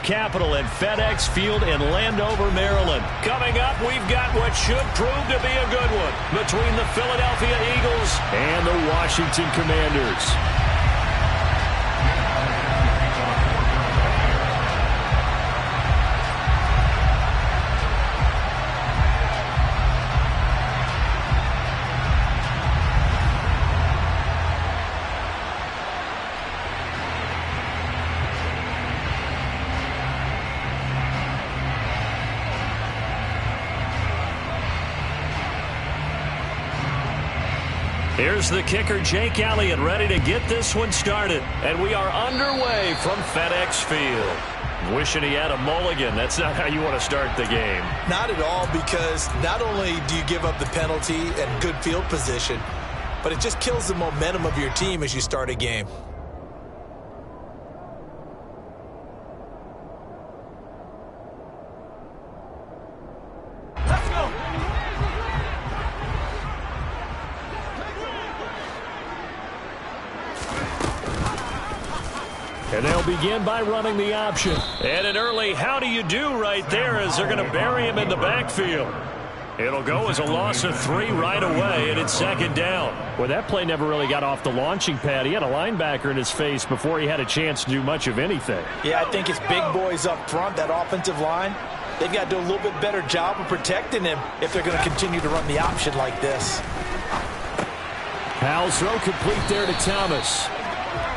capital at FedEx Field in Landover, Maryland. Coming up, we've got what should prove to be a good one between the Philadelphia Eagles and the Washington Commanders. Here's the kicker, Jake Elliott, ready to get this one started. And we are underway from FedEx Field. Wishing he had a mulligan. That's not how you want to start the game. Not at all, because not only do you give up the penalty and good field position, but it just kills the momentum of your team as you start a game. And they'll begin by running the option. And an early how do you do right there as they're going to bury him in the backfield. It'll go as a loss of 3 right away, and it's second down. Well, that play never really got off the launching pad. He had a linebacker in his face before he had a chance to do much of anything. Yeah, I think it's big boys up front, that offensive line. They've got to do a little bit better job of protecting him if they're going to continue to run the option like this. Powell's throw complete there to Thomas.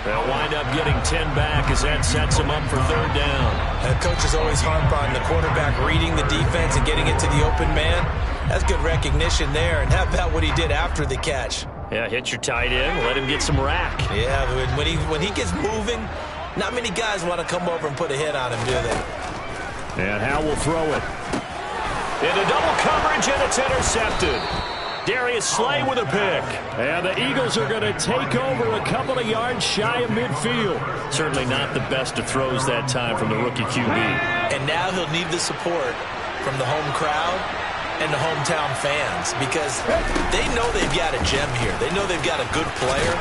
They'll wind up getting 10 back as that sets them up for third down. Coaches always harp on the quarterback reading the defense and getting it to the open man. That's good recognition there. And how about what he did after the catch? Yeah, hit your tight end, let him get some rack. Yeah, when he gets moving, not many guys want to come over and put a hit on him, do they? And Howe will throw it. Into double coverage, and it's intercepted. Darius Slay with a pick. And the Eagles are going to take over a couple of yards shy of midfield. Certainly not the best of throws that time from the rookie QB. And now he'll need the support from the home crowd and the hometown fans, because they know they've got a gem here. They know they've got a good player,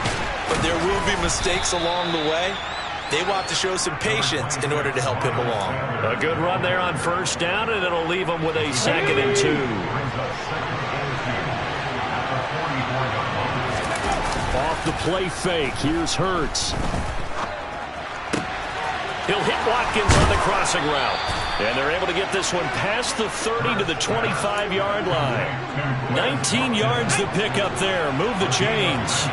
but there will be mistakes along the way. They want to show some patience in order to help him along. A good run there on first down, and it'll leave them with a 2nd and 2. Off the play fake, here's Hurts. He'll hit Watkins on the crossing route. And they're able to get this one past the 30 to the 25-yard line. 19 yards to pick up there. Move the chains.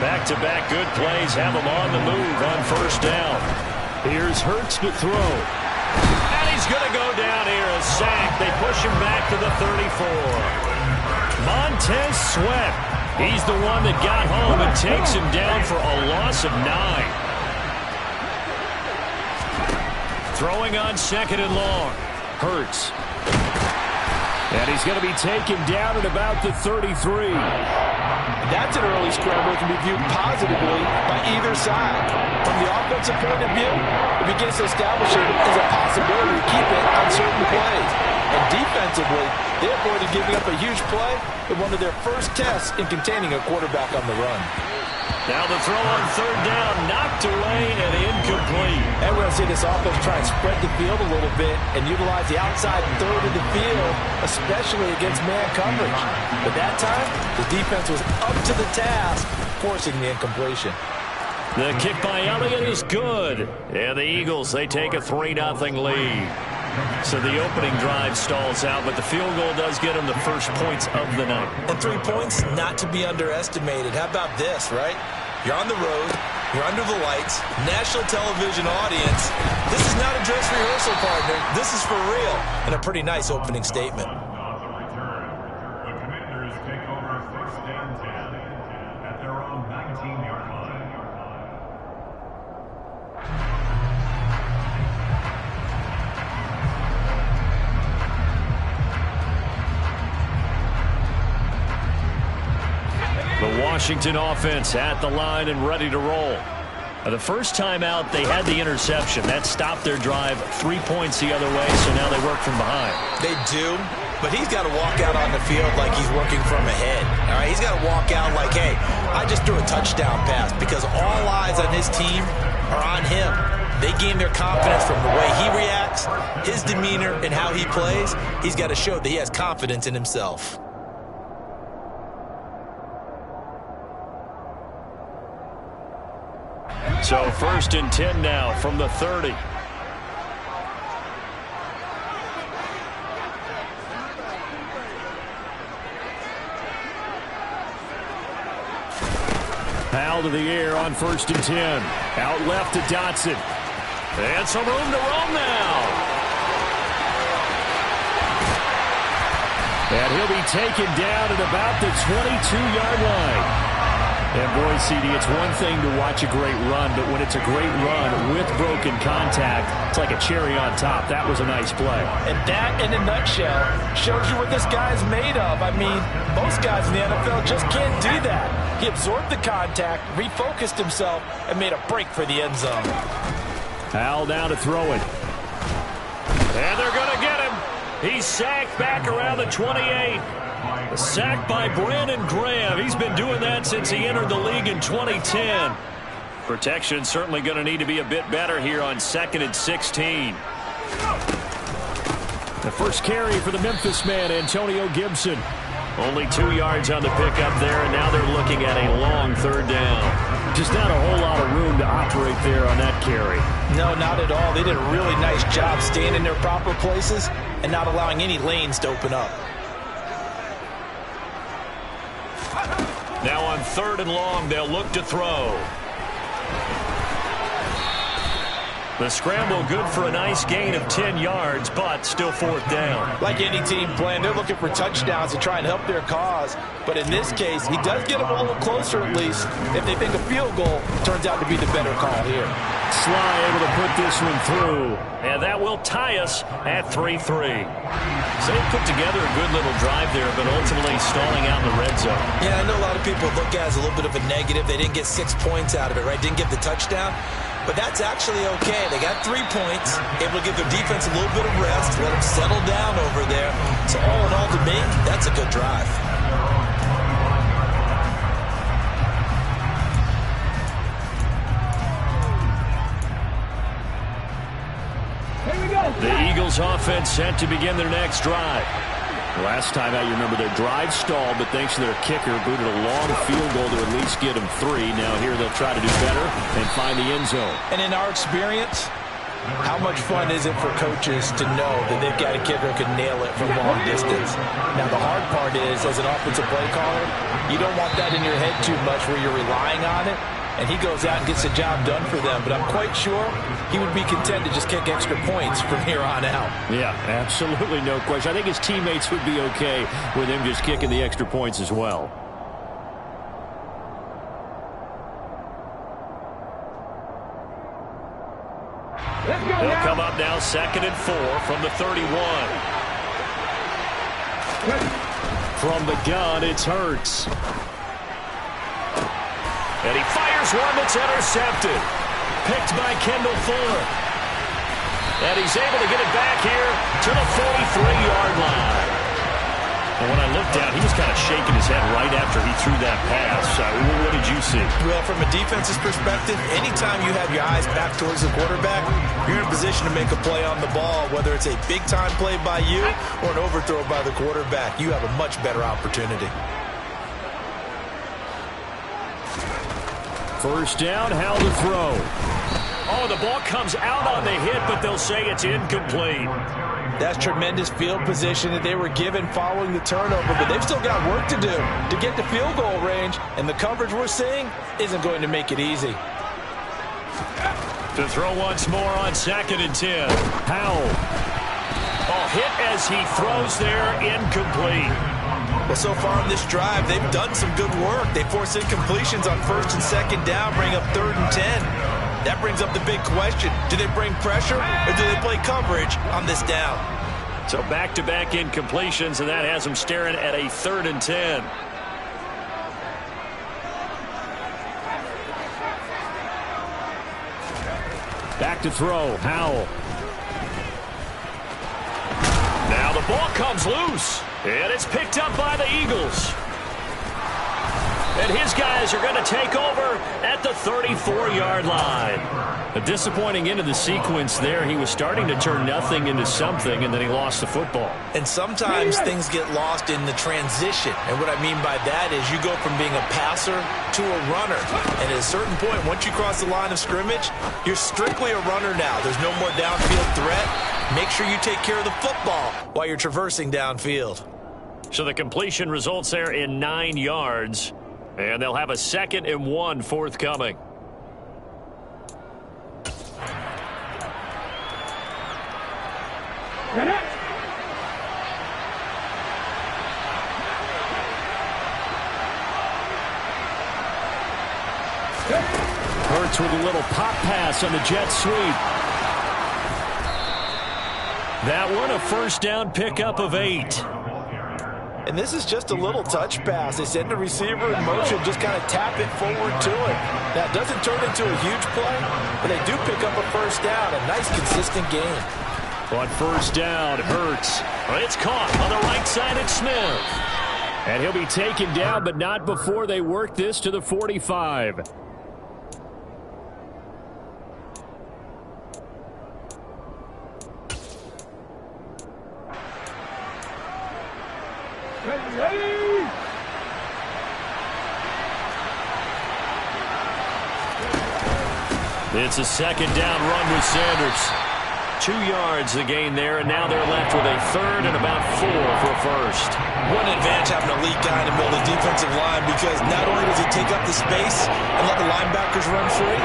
Back-to-back good plays have them on the move on first down. Here's Hurts to throw. And he's going to go down here. A sack. They push him back to the 34. Montez Sweat. He's the one that got home and takes him down for a loss of 9. Throwing on 2nd and long. Hurts. And he's going to be taken down at about the 33. That's an early scramble that can be viewed positively by either side. From the offensive point of view, it begins to establish it as a possibility to keep it on certain plays. And defensively, they avoided giving up a huge play in one of their first tests in containing a quarterback on the run. Now the throw on third down, knocked away and incomplete. And we're going to see this offense try and spread the field a little bit and utilize the outside third of the field, especially against man coverage. But that time, the defense was up to the task, forcing the incompletion. The kick by Elliott is good. And the Eagles, they take a 3-0 lead. So the opening drive stalls out, but the field goal does get them the first points of the night. And 3 points, not to be underestimated. How about this, right? You're on the road, you're under the lights, national television audience. This is not a dress rehearsal, partner. This is for real. And a pretty nice opening statement. Washington offense at the line and ready to roll. The first time out, they had the interception. That stopped their drive 3 points the other way, so now they work from behind. They do, but he's got to walk out on the field like he's working from ahead. All right, he's got to walk out like, hey, I just threw a touchdown pass, because all eyes on his team are on him. They gain their confidence from the way he mistakes, his demeanor, and how he plays, he's got to show that he has confidence in himself. So 1st and 10 now from the 30. Powell to the air on 1st and 10. Out left to Dotson. And some room to roam now. And he'll be taken down at about the 22-yard line. And boy, CD, it's one thing to watch a great run, but when it's a great run with broken contact, it's like a cherry on top. That was a nice play. And that, in a nutshell, shows you what this guy's made of. I mean, most guys in the NFL just can't do that. He absorbed the contact, refocused himself, and made a break for the end zone. Powell down to throw it. And they're going to get him. He's sacked back around the 28. A sack by Brandon Graham. He's been doing that since he entered the league in 2010. Protection certainly going to need to be a bit better here on 2nd and 16. The first carry for the Memphis man, Antonio Gibson. Only 2 yards on the pickup there, and now they're looking at a long 3rd down. Just not a whole lot of room to operate there on that carry. No, not at all. They did a really nice job staying in their proper places and not allowing any lanes to open up. Now on 3rd and long, they'll look to throw. The scramble good for a nice gain of 10 yards, but still 4th down. Like any team playing, they're looking for touchdowns to try and help their cause. But in this case, he does get them a little closer at least if they think a field goal turns out to be the better call here. Sly able to put this one through, and that will tie us at 3-3. So they put together a good little drive there, but ultimately stalling out in the red zone. Yeah, I know a lot of people look at it as a little bit of a negative. They didn't get 6 points out of it, right? Didn't get the touchdown. But that's actually okay. They got 3 points, able to give their defense a little bit of rest, let them settle down over there. So all in all, to me, that's a good drive. The Eagles offense set to begin their next drive. Last time out, you remember their drive stalled, but thanks to their kicker, booted a long field goal to at least get them 3. Now here they'll try to do better and find the end zone. And in our experience, how much fun is it for coaches to know that they've got a kicker who can nail it from long distance? Now the hard part is, as an offensive play caller, you don't want that in your head too much where you're relying on it. And he goes out and gets the job done for them. But I'm quite sure he would be content to just kick extra points from here on out. Yeah, absolutely no question. I think his teammates would be okay with him just kicking the extra points as well. They'll come up now 2nd and 4 from the 31. From the gun, it's Hurts. And he fires one that's intercepted. Picked by Kendall Fuller. And he's able to get it back here to the 43-yard line. And when I looked down, he was kind of shaking his head right after he threw that pass. What did you see? Well, from a defense's perspective, anytime you have your eyes back towards the quarterback, you're in a position to make a play on the ball, whether it's a big-time play by you or an overthrow by the quarterback. You have a much better opportunity. 1st down, how to throw. Oh, the ball comes out on the hit, but they'll say it's incomplete. That's tremendous field position that they were given following the turnover, but they've still got work to do to get to field goal range, and the coverage we're seeing isn't going to make it easy. To throw once more on 2nd and 10. Powell. Oh, hit as he throws there, incomplete. Well, so far in this drive, they've done some good work. They force incompletions on 1st and 2nd down, bring up 3rd and 10. That brings up the big question. Do they bring pressure or do they play coverage on this down? So back-to-back incompletions, and that has them staring at a 3rd and 10. Back to throw, Howell. Now the ball comes loose, and it's picked up by the Eagles. And his guys are going to take over at the 34-yard line. A disappointing end of the sequence there. He was starting to turn nothing into something, and then he lost the football. And sometimes things get lost in the transition. And what I mean by that is you go from being a passer to a runner. And at a certain point, once you cross the line of scrimmage, you're strictly a runner now. There's no more downfield threat. Make sure you take care of the football while you're traversing downfield. So the completion results there in 9 yards. And they'll have a 2nd and 1 forthcoming. Hurts with a little pop pass on the jet sweep. That one a first down pickup of 8. And this is just a little touch pass. They send the receiver in motion, just kind of tap it forward to it. That doesn't turn into a huge play, but they do pick up a first down. A nice, consistent game. On first down, Hurts. It's caught on the right side at Smith. And he'll be taken down, but not before they work this to the 45. It's a 2nd down run with Sanders. 2 yards the gain there, and now they're left with a 3rd and about 4 for a first. What an advantage having an elite guy in the middle of the defensive line, because not only does he take up the space and let the linebackers run free,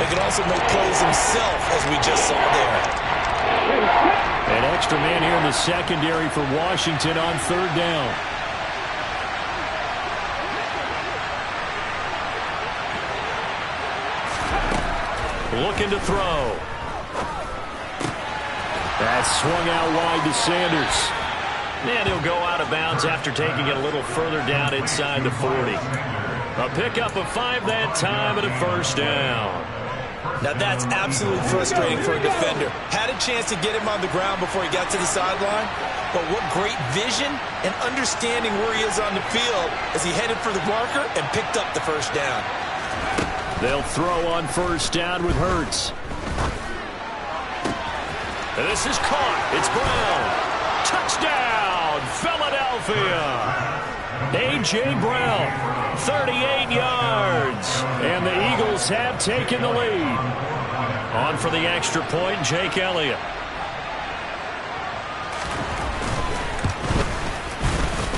he can also make plays himself, as we just saw there. An extra man here in the secondary for Washington on 3rd down. Looking to throw. That swung out wide to Sanders. And he'll go out of bounds after taking it a little further down inside the 40. A pickup of 5 that time and a first down. Now that's absolutely frustrating for a defender. Had a chance to get him on the ground before he got to the sideline, but what great vision and understanding where he is on the field as he headed for the marker and picked up the first down. They'll throw on first down with Hurts. And this is caught. It's Brown. Touchdown, Philadelphia. A.J. Brown, 38 yards. And the Eagles have taken the lead. On for the extra point, Jake Elliott.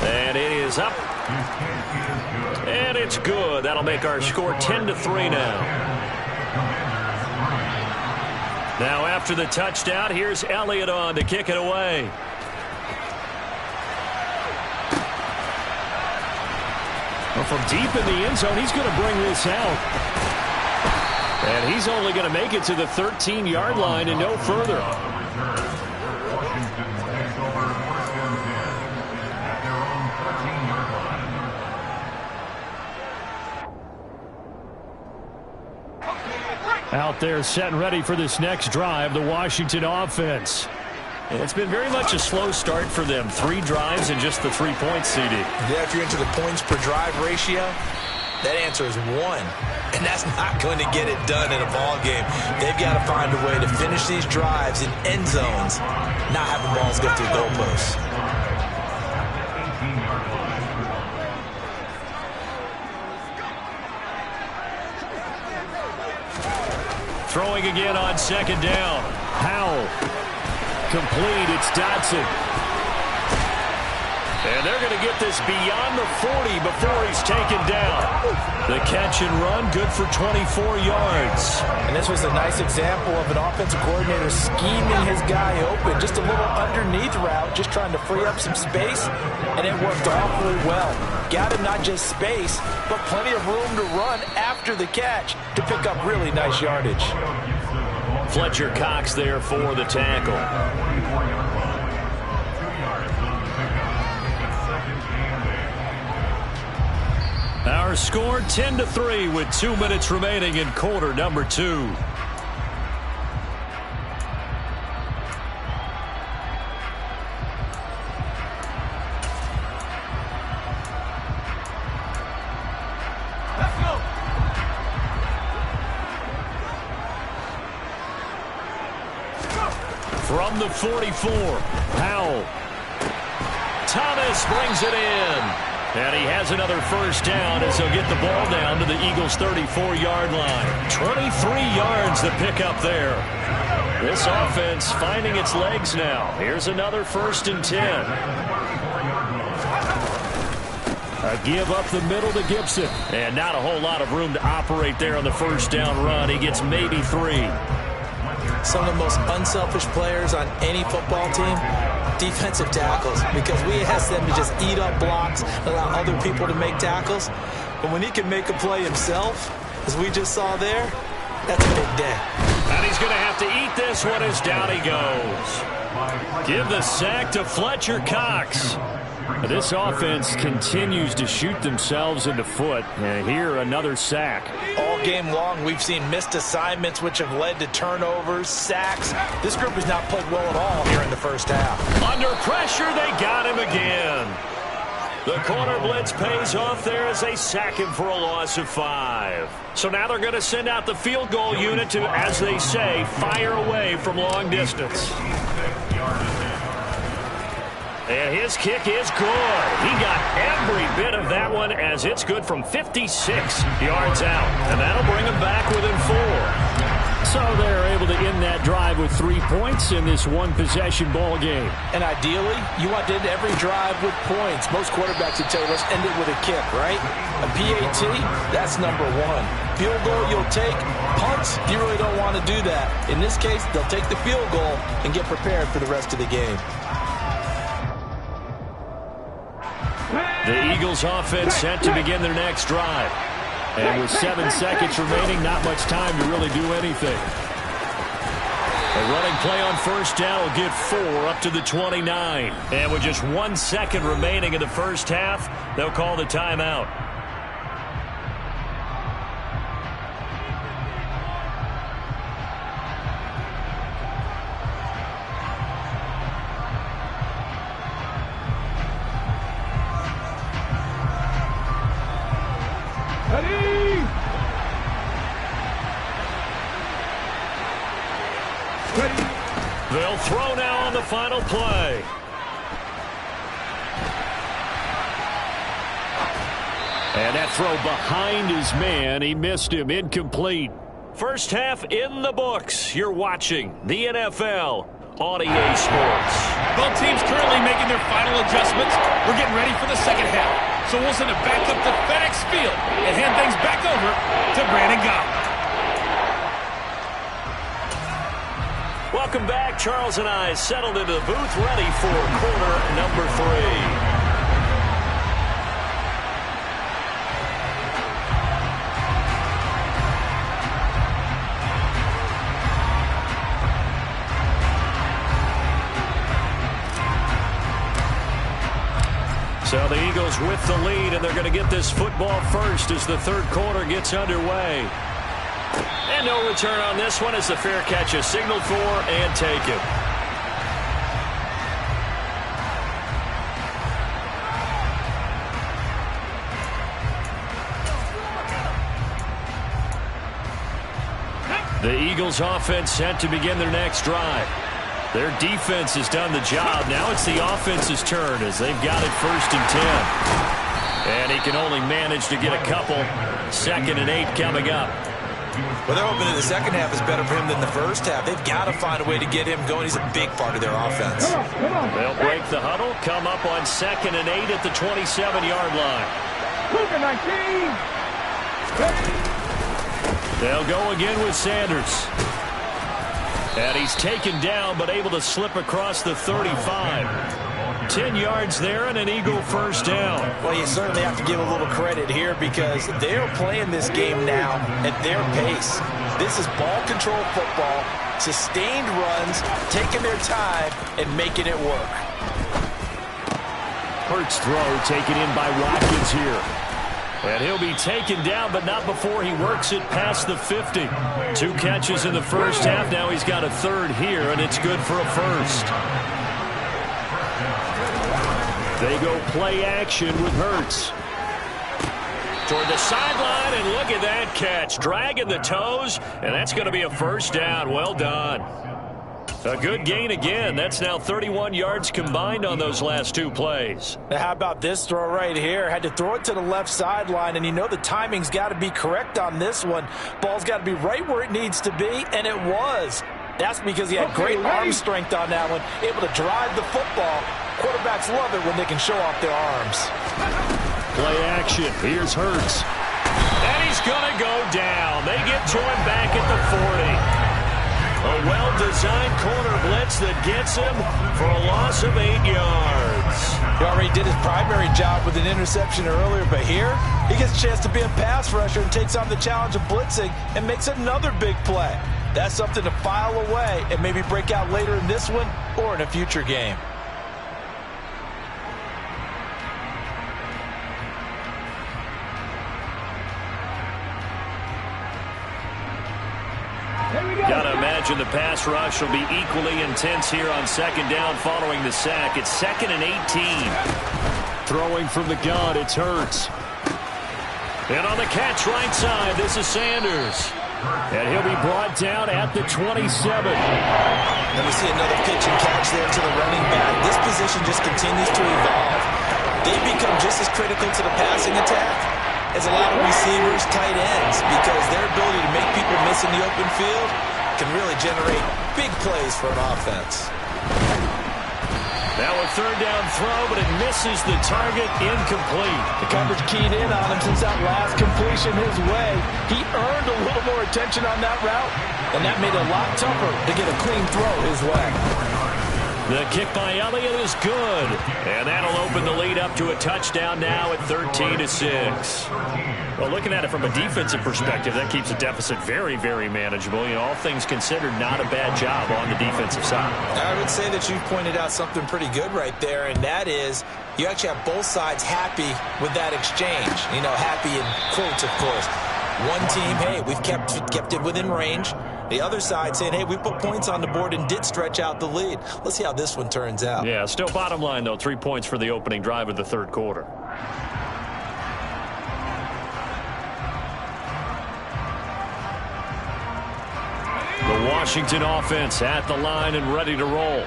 And it is up. And it's good. That'll make our score 10-3 now. Now after the touchdown, here's Elliott on to kick it away. Well, from deep in the end zone, he's going to bring this out. And he's only going to make it to the 13-yard line and no further. Out there set and ready for this next drive, the Washington offense. It's been very much a slow start for them. 3 drives and just the 3 points, CD. Yeah, if you're into the points per drive ratio, that answer is 1. And that's not going to get it done in a ball game. They've got to find a way to finish these drives in end zones, not have the balls go through goalposts. Throwing again on 2nd down. Howell. Complete. It's Dotson. And they're going to get this beyond the 40 before he's taken down. The catch and run, good for 24 yards. And this was a nice example of an offensive coordinator scheming his guy open. Just a little underneath route, just trying to free up some space, and it worked awfully well. Got him not just space, but plenty of room to run after the catch to pick up really nice yardage. Fletcher Cox there for the tackle. Our score 10-3 with 2 minutes remaining in quarter number 2. from the 44. Powell. Thomas brings it in. And he has another first down as he'll get the ball down to the Eagles' 34-yard line. 23 yards to pick up there. This offense finding its legs now. Here's another 1st and 10. A give up the middle to Gibson. And not a whole lot of room to operate there on the first down run. He gets maybe 3. Some of the most unselfish players on any football team, defensive tackles, because we ask them to just eat up blocks, allow other people to make tackles. But when he can make a play himself, as we just saw there, that's a big day. And he's going to have to eat this one as down he goes. Give the sack to Fletcher Cox. This offense continues to shoot themselves in the foot. And here, another sack. All game long, we've seen missed assignments, which have led to turnovers, sacks. This group has not played well at all here in the first half. Under pressure, they got him again. The corner blitz pays off there as they sack him for a loss of 5. So now they're going to send out the field goal unit to, as they say, fire away from long distance. And his kick is good. He got every bit of that one as it's good from 56 yards out. And that'll bring him back within 4. So they're able to end that drive with 3 points in this one-possession ball game. And ideally, you want to end every drive with points. Most quarterbacks would tell you, let's end it with a kick, right? A PAT, that's number 1. Field goal you'll take. Punts, you really don't want to do that. In this case, they'll take the field goal and get prepared for the rest of the game. The Eagles offense set to begin their next drive. And with 7 seconds remaining, not much time to really do anything. A running play on first down will get 4 up to the 29. And with just 1 second remaining in the first half, they'll call the timeout. They'll throw now on the final play. And that throw behind his man. He missed him. Incomplete. First half in the books. You're watching the NFL on EA Sports. Both teams currently making their final adjustments. We're getting ready for the second half. So we'll send it back up to FedEx Field and hand things back over to Brandon Gauntlet. Welcome back. Charles and I settled into the booth, ready for quarter number 3. So the Eagles with the lead, and they're going to get this football first as the third quarter gets underway. And no return on this one as the fair catch is signaled for and taken. The Eagles offense set to begin their next drive. Their defense has done the job. Now it's the offense's turn as they've got it 1st and 10. And he can only manage to get a couple. 2nd and 8 coming up. Well, they're hoping that the second half is better for him than the first half. They've got to find a way to get him going. He's a big part of their offense. They'll break the huddle, come up on 2nd and 8 at the 27-yard line. They'll go again with Sanders. And he's taken down, but able to slip across the 35. 10 yards there and an Eagle first down. Well, you certainly have to give a little credit here because they're playing this game now at their pace. This is ball control football, sustained runs, taking their time and making it work. Hurts throw taken in by Watkins here. And he'll be taken down, but not before he works it past the 50. 2 catches in the first half. Now he's got a third here, and it's good for a first. They go play action with Hurts. Toward the sideline, and look at that catch. Dragging the toes, and that's going to be a first down. Well done. A good gain again. That's now 31 yards combined on those last two plays. Now how about this throw right here? Had to throw it to the left sideline, and you know the timing's got to be correct on this one. Ball's got to be right where it needs to be, and it was. That's because he had great arm strength on that one, able to drive the football. Quarterbacks love it when they can show off their arms. Play action. Here's Hurts. And he's going to go down. They get to him back at the 40. A well-designed corner blitz that gets him for a loss of 8 yards. He already did his primary job with an interception earlier, but here he gets a chance to be a pass rusher and takes on the challenge of blitzing and makes another big play. That's something to file away and maybe break out later in this one or in a future game. Gotta imagine the pass rush will be equally intense here on second down following the sack. It's 2nd and 18. Throwing from the gun, it's Hurts. And on the catch right side, this is Sanders. And he'll be brought down at the 27. And we see another pitch and catch there to the running back. This position just continues to evolve. They become just as critical to the passing attack as a lot of receivers, tight ends, because their ability to make people miss in the open field can really generate big plays for an offense. Now a third down throw, but it misses the target, incomplete. The coverage keyed in on him since that last completion his way. He earned a little more attention on that route, and that made it a lot tougher to get a clean throw his way. The kick by Elliott is good, and that'll open the lead up to a touchdown now at 13-6. Well, looking at it from a defensive perspective, that keeps the deficit very, very manageable. You know, all things considered, not a bad job on the defensive side. I would say that you pointed out something pretty good right there, and that is you actually have both sides happy with that exchange. You know, happy in quotes, of course. One team, hey, we've kept it within range. The other side saying, hey, we put points on the board and did stretch out the lead. Let's see how this one turns out. Yeah, still bottom line, though, 3 points for the opening drive of the third quarter. The Washington offense at the line and ready to roll.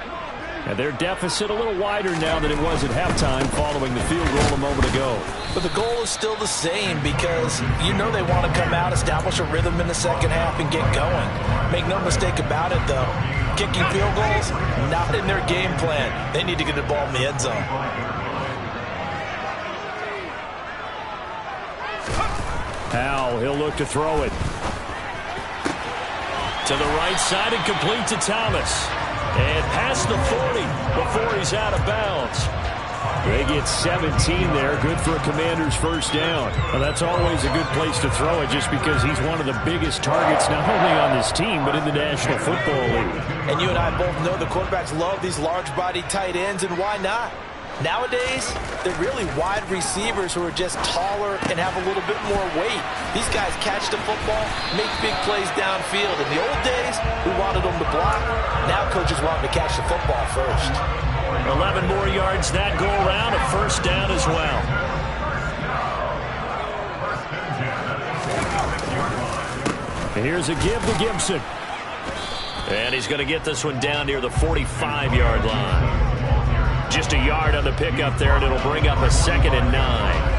And their deficit a little wider now than it was at halftime following the field goal a moment ago. But the goal is still the same because you know they want to come out, establish a rhythm in the second half, and get going. Make no mistake about it, though. Kicking field goals, not in their game plan. They need to get the ball in the end zone. Howell, he'll look to throw it. To the right side and complete to Thomas. And past the 40 before he's out of bounds. They get 17 there. Good for a Commander's first down. Well, that's always a good place to throw it just because he's one of the biggest targets not only on this team but in the National Football League. And you and I both know the quarterbacks love these large-bodied tight ends, and why not? Nowadays, they're really wide receivers who are just taller and have a little bit more weight. These guys catch the football, make big plays downfield. In the old days, we wanted them to block. Now coaches want them to catch the football first. 11 more yards that go around, a first down as well. And here's a give to Gibson. And he's going to get this one down near the 45-yard line. Just a yard on the pickup there, and it'll bring up a 2nd and 9.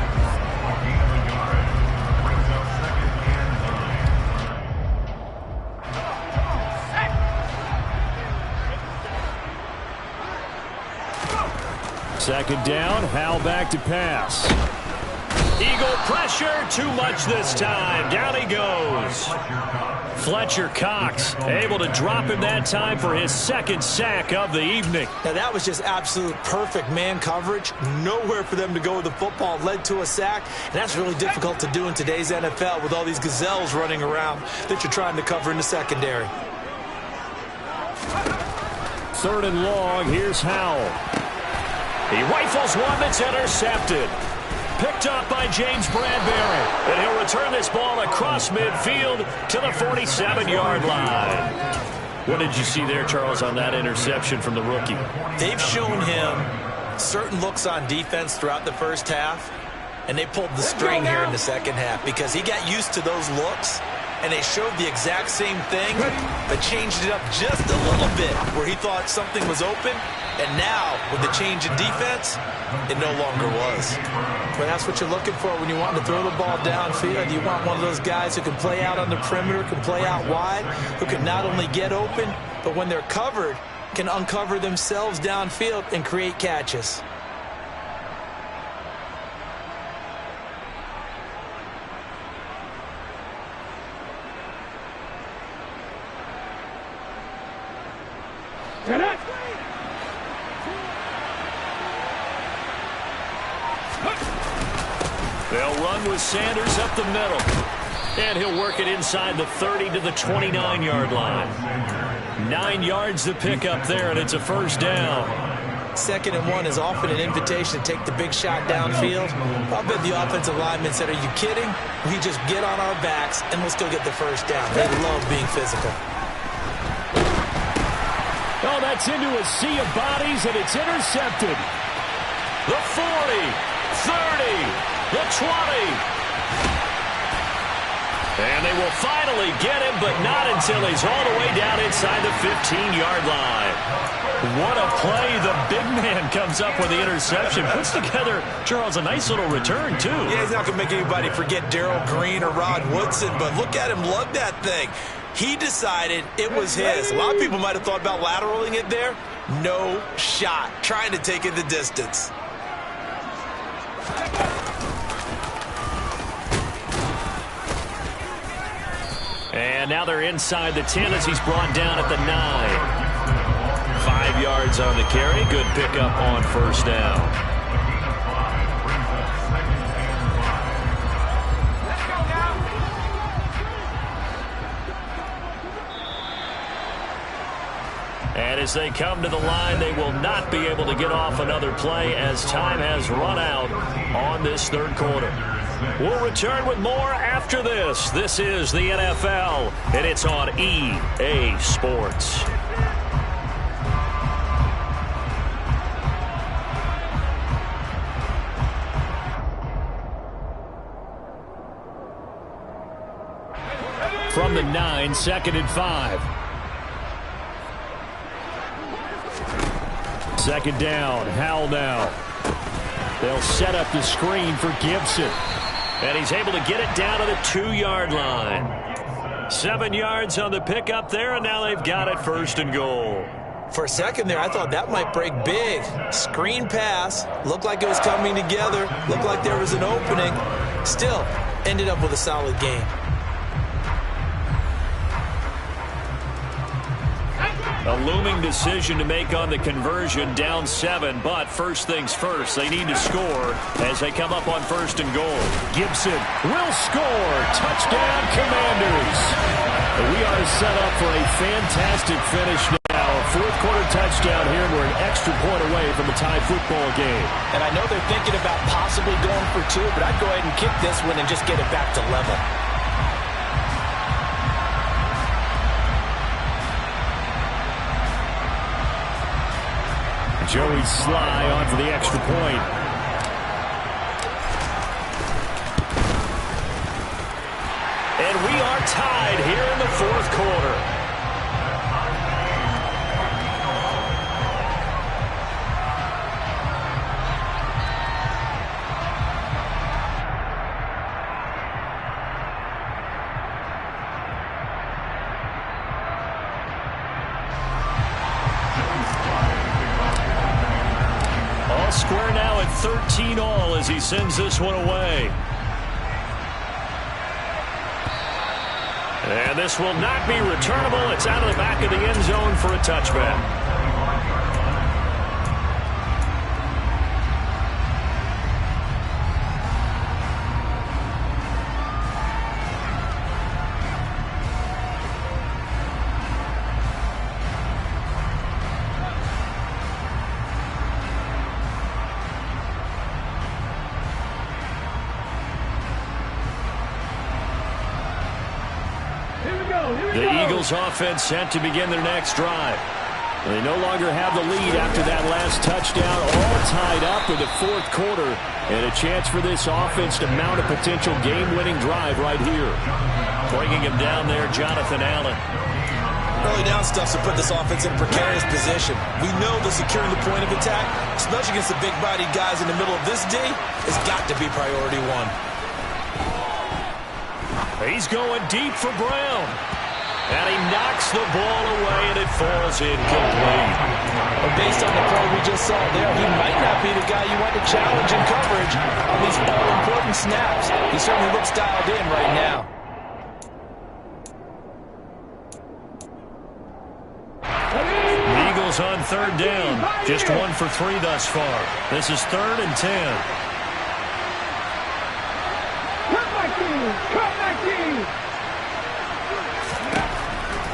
Second down, Howell back to pass. Eagle pressure, too much this time. Down he goes. Fletcher Cox able to drop him that time for his second sack of the evening. Now that was just absolute perfect man coverage. Nowhere for them to go with the football. Led to a sack, and that's really difficult to do in today's NFL with all these gazelles running around that you're trying to cover in the secondary. 3rd and long, here's Howell. He rifles one that's intercepted. Picked up by James Bradbury. And he'll return this ball across midfield to the 47-yard line. What did you see there, Charles, on that interception from the rookie? They've shown him certain looks on defense throughout the first half, and they pulled the string here in the second half because he got used to those looks. and they showed the exact same thing, but changed it up just a little bit where he thought something was open, and now, with the change in defense, it no longer was. Well, that's what you're looking for when you want to throw the ball downfield. You want one of those guys who can play out on the perimeter, can play out wide, who can not only get open, but when they're covered, can uncover themselves downfield and create catches. They'll run with Sanders up the middle. And he'll work it inside the 30 to the 29-yard line. 9 yards to pick up there, and it's a first down. 2nd and 1 is often an invitation to take the big shot downfield. I'll bet the offensive lineman said, are you kidding? We just get on our backs, and we'll still get the first down. They love being physical. Oh, that's into a sea of bodies, and it's intercepted. The 40, 30, the 20. And they will finally get him, but not until he's all the way down inside the 15-yard line. What a play. The big man comes up with the interception. Puts together, Charles, a nice little return, too. Yeah, he's not going to make anybody forget Darrell Green or Rod Woodson, but look at him lug that thing. He decided it was his. A lot of people might have thought about lateraling it there. No shot. Trying to take it the distance. And now they're inside the 10 as he's brought down at the 9. 5 yards on the carry. Good pickup on first down. And as they come to the line, they will not be able to get off another play as time has run out on this third quarter. We'll return with more after this. This is the NFL, and it's on EA Sports. From the 9, 2nd and 5. 2nd down, Howell now. They'll set up the screen for Gibson. And he's able to get it down to the 2-yard line. 7 yards on the pickup there, and now they've got it 1st and goal. For a second there, I thought that might break big. Screen pass. Looked like it was coming together. Looked like there was an opening. Still, ended up with a solid game. A looming decision to make on the conversion, down 7, but first things first, they need to score as they come up on 1st and goal. Gibson will score. Touchdown, Commanders. We are set up for a fantastic finish now. A 4th quarter touchdown here, and we're an extra point away from a tie football game. And I know they're thinking about possibly going for 2, but I'd go ahead and kick this one and just get it back to level. Joey Sly on for the extra point. And we are tied here in the 4th quarter. Square now at 13 all as he sends this one away. And this will not be returnable. It's out of the back of the end zone for a touchback. The Eagles offense set to begin their next drive. They no longer have the lead after that last touchdown, all tied up in the fourth quarter, and a chance for this offense to mount a potential game-winning drive right here. Bringing him down there, Jonathan Allen. Early down stuff to put this offense in a precarious position. We know that securing the point of attack, especially against the big-bodied guys in the middle of this D, has got to be priority one. He's going deep for Brown. And he knocks the ball away, and it falls incomplete. Well, based on the play we just saw there, he might not be the guy you want to challenge in coverage on these all-important snaps. He certainly looks dialed in right now. The Eagles on third down. Just 1 for 3 thus far. This is 3rd and 10.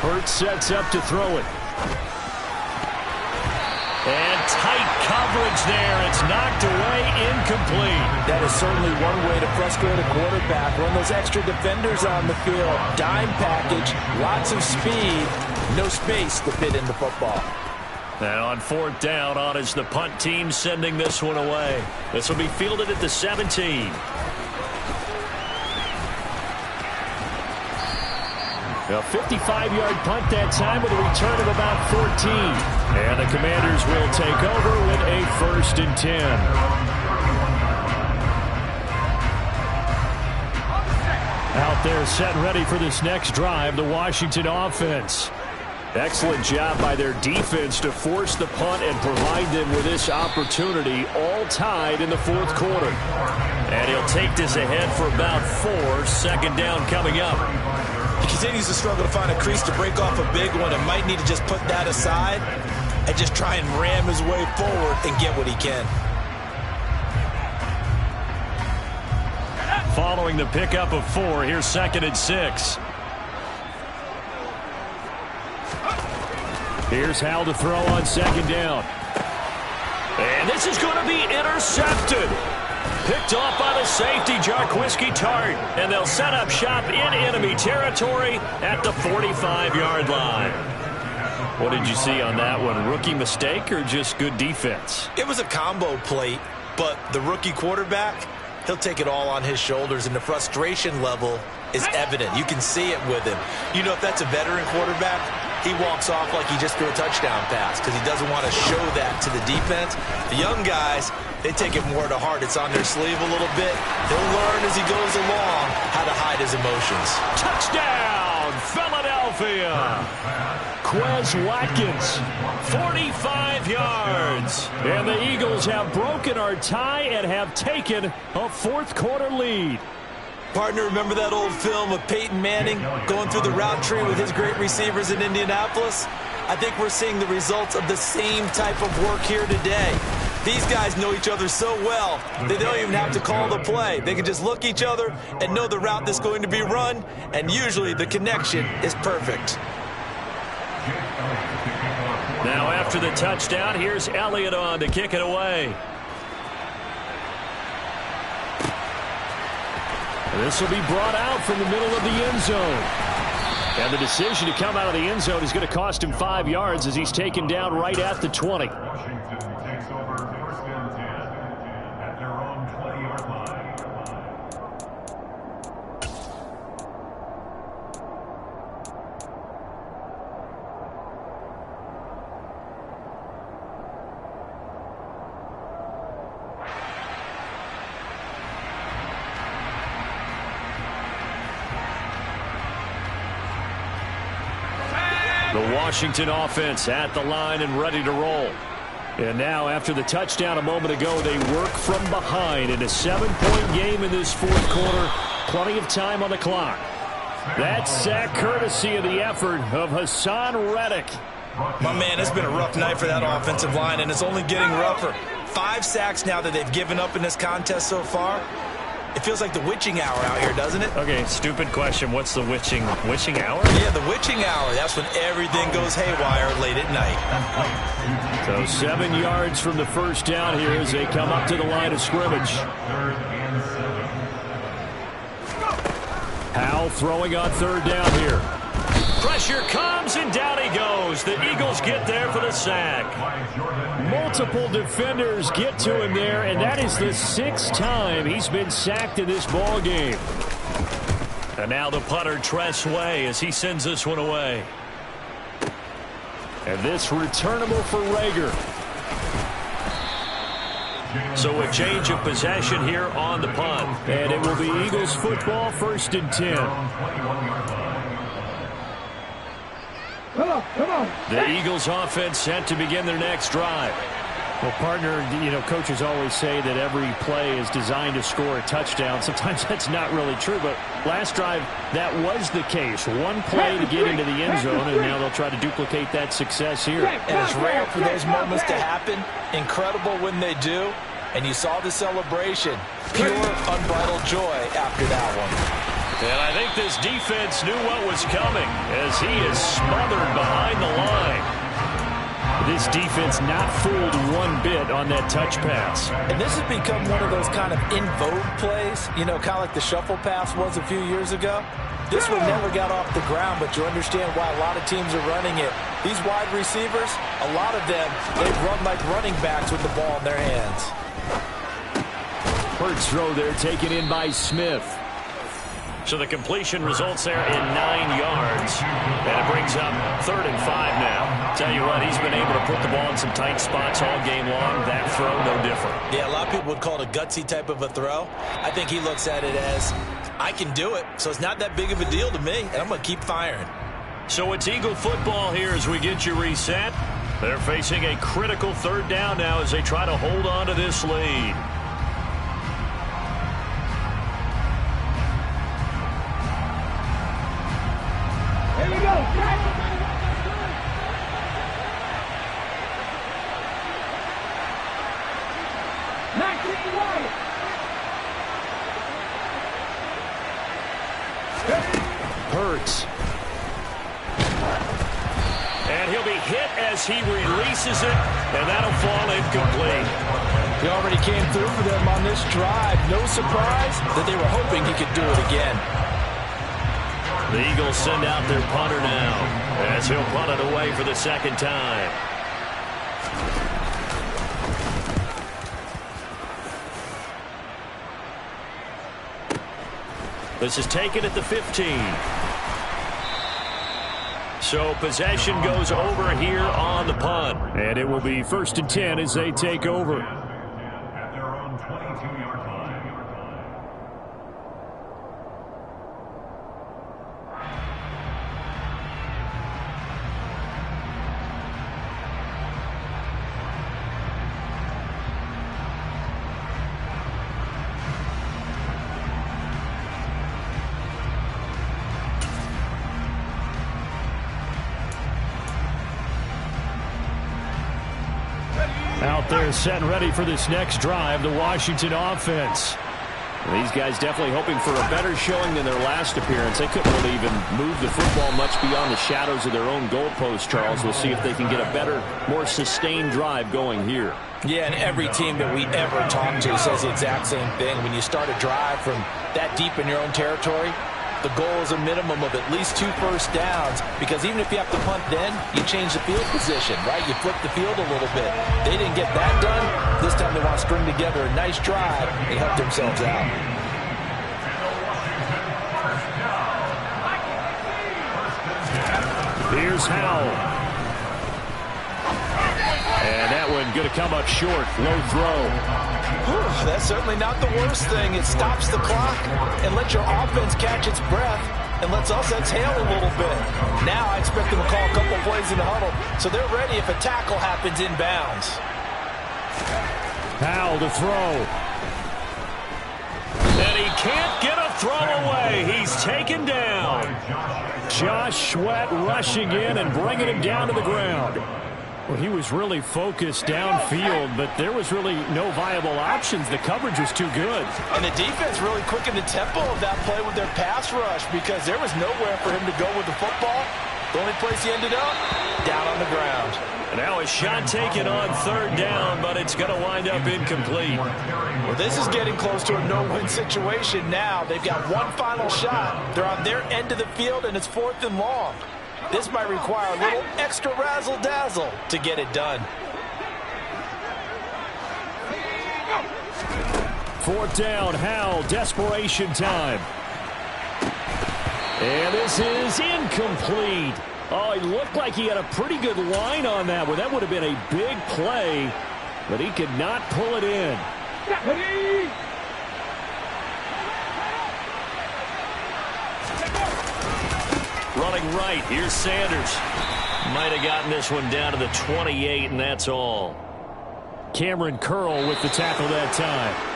Hurts sets up to throw it. And tight coverage there. It's knocked away, incomplete. That is certainly one way to frustrate a quarterback. Run those extra defenders on the field. Dime package, lots of speed, no space to fit in the football. And on 4th down, on is the punt team sending this one away. This will be fielded at the 17. A 55-yard punt that time with a return of about 14. And the Commanders will take over with a 1st and 10. Out there set ready for this next drive, the Washington offense. Excellent job by their defense to force the punt and provide them with this opportunity, all tied in the 4th quarter. And he'll take this ahead for about 4. 2nd down coming up. He continues to struggle to find a crease to break off a big one and might need to just put that aside and just try and ram his way forward and get what he can. Following the pickup of 4, here's 2nd and 6. Here's Hal to throw on 2nd down. And this is going to be intercepted. Picked off by the safety, Jarquiski Tart. And they'll set up shop in enemy territory at the 45-yard line. What did you see on that one? Rookie mistake or just good defense? It was a combo plate, but the rookie quarterback, he'll take it all on his shoulders, and the frustration level is evident. You can see it with him. You know, if that's a veteran quarterback, he walks off like he just threw a touchdown pass because he doesn't want to show that to the defense. The young guys, they take it more to heart. It's on their sleeve a little bit. He'll learn as he goes along how to hide his emotions. Touchdown, Philadelphia! Quez Watkins, 45 yards. And the Eagles have broken our tie and have taken a 4th quarter lead. Partner, remember that old film of Peyton Manning going through the route tree with his great receivers in Indianapolis? I think we're seeing the results of the same type of work here today. These guys know each other so well, they don't even have to call the play. They can just look each other and know the route that's going to be run, and usually the connection is perfect. Now after the touchdown, here's Elliott on to kick it away. This will be brought out from the middle of the end zone. And the decision to come out of the end zone is going to cost him 5 yards as he's taken down right at the 20. The Washington offense at the line and ready to roll. And now, after the touchdown a moment ago, they work from behind in a 7-point game in this 4th quarter. Plenty of time on the clock. That sack courtesy of the effort of Hassan Reddick. My man, it's been a rough night for that offensive line, and it's only getting rougher. 5 sacks now that they've given up in this contest so far. It feels like the witching hour out here, doesn't it? Okay, stupid question. What's the witching hour? Yeah, the witching hour. That's when everything goes haywire late at night. So 7 yards from the first down here as they come up to the line of scrimmage. Howell throwing on 3rd down here. Pressure comes, and down he goes. The Eagles get there for the sack. Multiple defenders get to him there, and that is the 6th time he's been sacked in this ball game. And now the punter, Tress Way, as he sends this one away. And this returnable for Rager. So a change of possession here on the punt. And it will be Eagles football, 1st and 10. Come on. The Eagles offense set to begin their next drive. Well, partner, coaches always say that every play is designed to score a touchdown. Sometimes that's not really true, but last drive, that was the case. One play to get into the end zone, and now they'll try to duplicate that success here. And it's rare for those moments to happen. Incredible when they do. And you saw the celebration. Pure, unbridled joy after that one. And I think this defense knew what was coming as he is smothered behind the line. This defense not fooled one bit on that touch pass. And this has become one of those kind of in vogue plays, kind of like the shuffle pass was a few years ago. This one never got off the ground, but you understand why a lot of teams are running it. These wide receivers, a lot of them, they run like running backs with the ball in their hands. First throw there taken in by Smith. So the completion results there in 9 yards. And it brings up 3rd and 5 now. Tell you what, he's been able to put the ball in some tight spots all game long. That throw, no different. Yeah, a lot of people would call it a gutsy type of a throw. I think he looks at it as, I can do it, so it's not that big of a deal to me, and I'm going to keep firing. So it's Eagle football here as we get you reset. They're facing a critical 3rd down now as they try to hold on to this lead. Here we go. 19 wide. Hurts. And he'll be hit as he releases it, and that'll fall incomplete. He already came through for them on this drive. No surprise that they were hoping he could do it again. The Eagles send out their punter now as he'll punt it away for the 2nd time. This is taken at the 15. So possession goes over here on the punt. And it will be 1st and 10 as they take over. At their own 22-yard line. Out there set and ready for this next drive, the Washington offense. These guys definitely hoping for a better showing than their last appearance. They couldn't really even move the football much beyond the shadows of their own goalpost, Charles. We'll see if they can get a better, more sustained drive going here. Yeah, and every team that we ever talk to says the exact same thing. When you start a drive from that deep in your own territory, the goal is a minimum of at least 2 first downs, because even if you have to punt then, you change the field position, right? You flip the field a little bit. They didn't get that done. This time they want to string together a nice drive and help themselves out. Here's Howell. And that one going to come up short. Low throw. Whew, that's certainly not the worst thing. It stops the clock and lets your offense catch its breath and lets us exhale a little bit. Now I expect them to call a couple plays in the huddle so they're ready if a tackle happens inbounds. Howell to throw. And he can't get a throw away. He's taken down. Josh Sweat rushing in and bringing him down to the ground. Well, he was really focused downfield, but there was really no viable options. The coverage was too good. And the defense really quickened the tempo of that play with their pass rush, because there was nowhere for him to go with the football. The only place he ended up, down on the ground. And now a shot taken on 3rd down, but it's going to wind up incomplete. Well, this is getting close to a no-win situation now. They've got one final shot. They're on their end of the field, and it's 4th and long. This might require a little extra razzle-dazzle to get it done. 4th down, Howell, desperation time. And this is incomplete. Oh, it looked like he had a pretty good line on that one. That would have been a big play, but he could not pull it in. Running right, here's Sanders. Might have gotten this one down to the 28, and that's all. Cameron Curl with the tackle that time.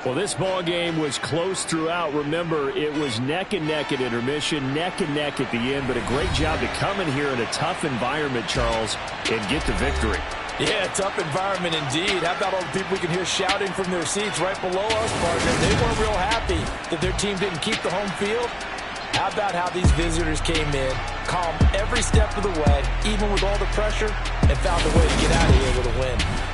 Well, this ball game was close throughout. Remember, it was neck and neck at intermission, neck and neck at the end, but a great job to come in here in a tough environment, Charles, and get the victory. Yeah, tough environment indeed. How about all the people we can hear shouting from their seats right below us, partner? They weren't real happy that their team didn't keep the home field. How about how these visitors came in, calm every step of the way, even with all the pressure, and found a way to get out of here with a win.